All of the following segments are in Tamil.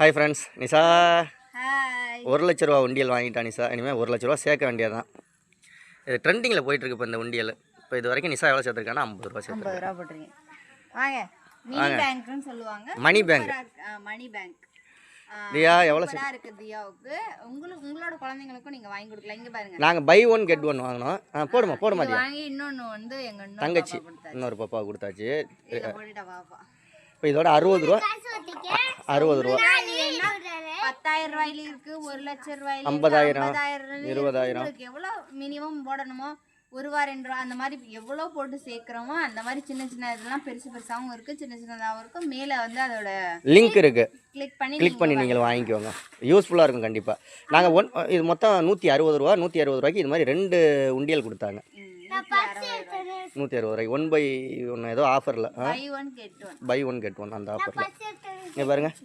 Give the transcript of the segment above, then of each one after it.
Hi friends, Nisha hi. 1,00,000 ரூபா உண்டியல் வாங்கிட்டா நிஷா. இனிமேல் 1,00,000 ரூபா சேர்க்க வேண்டியது தான். இது ட்ரெண்டிங்கில் போயிட்டுருக்கு இப்போ இந்த உண்டியல். இப்போ இது வரைக்கும் நிஷா எவ்வளோ சேர்த்துருக்கானா 50 ரூபா சேர்த்து. 50 ரூபா போட்டுருங்க. வாங்க, மினி பேங்க்னு சொல்லுவாங்க. மணி பேங்க். மணி பேங்க். தியா எவ்வளோ இருக்கு தியாவுக்கு. உங்களோட குழந்தைங்களுக்கும் நீங்கள் வாங்கி கொடுக்கலாம். இங்கே பாருங்க, நாங்கள் பை ஒன் கெட் ஒன் வாங்கினோம். போடுமா தியா. வாங்கி இன்னொன்னு வந்து எங்கள் தங்கச்சி இன்னொரு பாப்பா கொடுத்தாச்சு. போட்டுட்டா பாப்பா. இப்போ இதோட 60 ரூபா. 60 ரூபா. 10,000 ரூபாயில இருக்கு, 1,00,000 ரூபாயில 50,000 50,000 20,000. எவ்வளோ மினிமம் போடணுமோ 1 ரூபா 2 ரூபா அந்த மாதிரி எவ்வளோ போட்டு சேர்க்குறோமோ அந்த மாதிரி சின்ன சின்ன இதெல்லாம் பெருசாகவும் இருக்குது, சின்ன சின்னதாகவும் இருக்கும். மேலே வந்து அதோட லிங்க் இருக்குது, கிளிக் பண்ணி நீங்கள் வாங்கிக்கோங்க. யூஸ்ஃபுல்லாக இருக்கும் கண்டிப்பாக. நாங்கள் இது மொத்தம் 160 ரூபா. 160 ரூபாய்க்கு இது மாதிரி 2 உண்டியல் கொடுத்தாங்க. 160 ரூபாய்க்கு 1/1 ஏதோ ஆஃபரில் பை ஒன் கெட் ஒன் அந்த ஆஃபரில். இங்கே பாருங்கள்,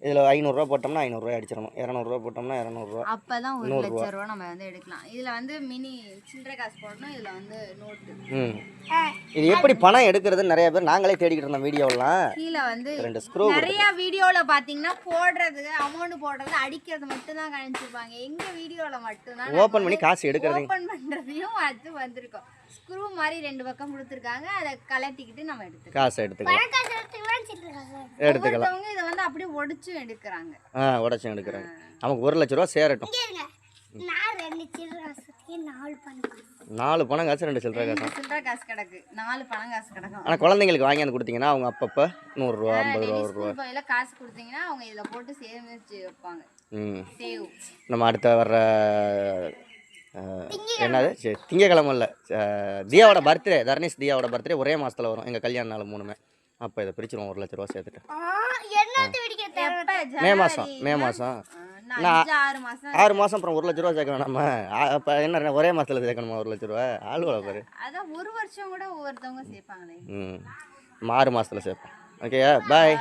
இதில் 500 ரூபா போட்டோம்னா 500 ரூபாய் அடிச்சிடணும். 200 ரூபா போட்டோம்னா 200 ரூபா. அப்போ தான் 1,00,000 ரூபா நம்ம வந்து எடுக்கலாம். இதில் வந்து மினி சில்லறை காசு போடணும். இதில் வந்து நோட்டு. இது எப்படி பணம் எடுக்கிறதுன்னு நிறைய பேர் நாங்களே தேடிக்கிட்டு இருந்தோம். வீடியோலாம் கீழே வந்து 2 ஸ்க்ரூ நிறைய வீடியோவில் பார்த்தீங்கன்னா போடுறது, அமௌண்ட் போடுறது, அடிக்கிறது மட்டும் தான் காமிச்சிருப்பாங்க. எங்கள் வீடியோவில் மட்டும்தான் ஓப்பன் பண்ணி காசு எடுக்கிறது, ஓப்பன் பண்ணுறதையும் அது வந்திருக்கும். ஸ்க்ரூ மாதிரி 2 பக்கம் கொடுத்துருக்காங்க. அதை கலட்டிக்கிட்டு நம்ம எடுத்துக்கலாம். காசு எடுத்துக்கலாம். இதை வந்து அப்படியே ஒடிச்சு எடுக்கிறாங்க. உடச்சும் எடுக்கிறாங்க. நமக்கு 1,00,000 ரூபா சேரட்டும். 4 பணம் காசு 2 சில்லறை காசு கிடக்கு. 4 பணம் காசு கிடக்கும். ஆனால் குழந்தைங்களுக்கு வாங்கி வந்து கொடுத்தீங்கன்னா அவங்க அப்பப்போ 100 ரூபா 50 ரூபா 1 ரூபா காசு கொடுத்தீங்கன்னா அவங்க இதில் போட்டு சேமிச்சு வைப்பாங்க. நம்ம அடுத்த வர்ற என்னது திங்கக்கிழமை இல்லை, தியாவோட பர்த்டே, தர்ணேஷ் தியாவோட பர்த்டே ஒரே மாதத்தில் வரும். எங்கள் கல்யாண நாள் 3மே. அப்போ இதை பிரிச்சிருவோம் 1,00,000 ரூபா சேர்த்துட்டு. மே மாதம் 6 மாதம் அப்புறம் 1,00,000 ரூபா சேர்க்கணும் நம்ம. அப்போ என்ன ஒரே மாதத்தில் சேர்க்கணுமா 1,00,000 ரூபா? ஆளுவா பாரு. அதான் 1 வருஷம் கூட ஒவ்வொருத்தவங்க சேர்ப்பாங்களே. 6 மாதத்தில் சேர்ப்போம். ஓகேயா, பாய்.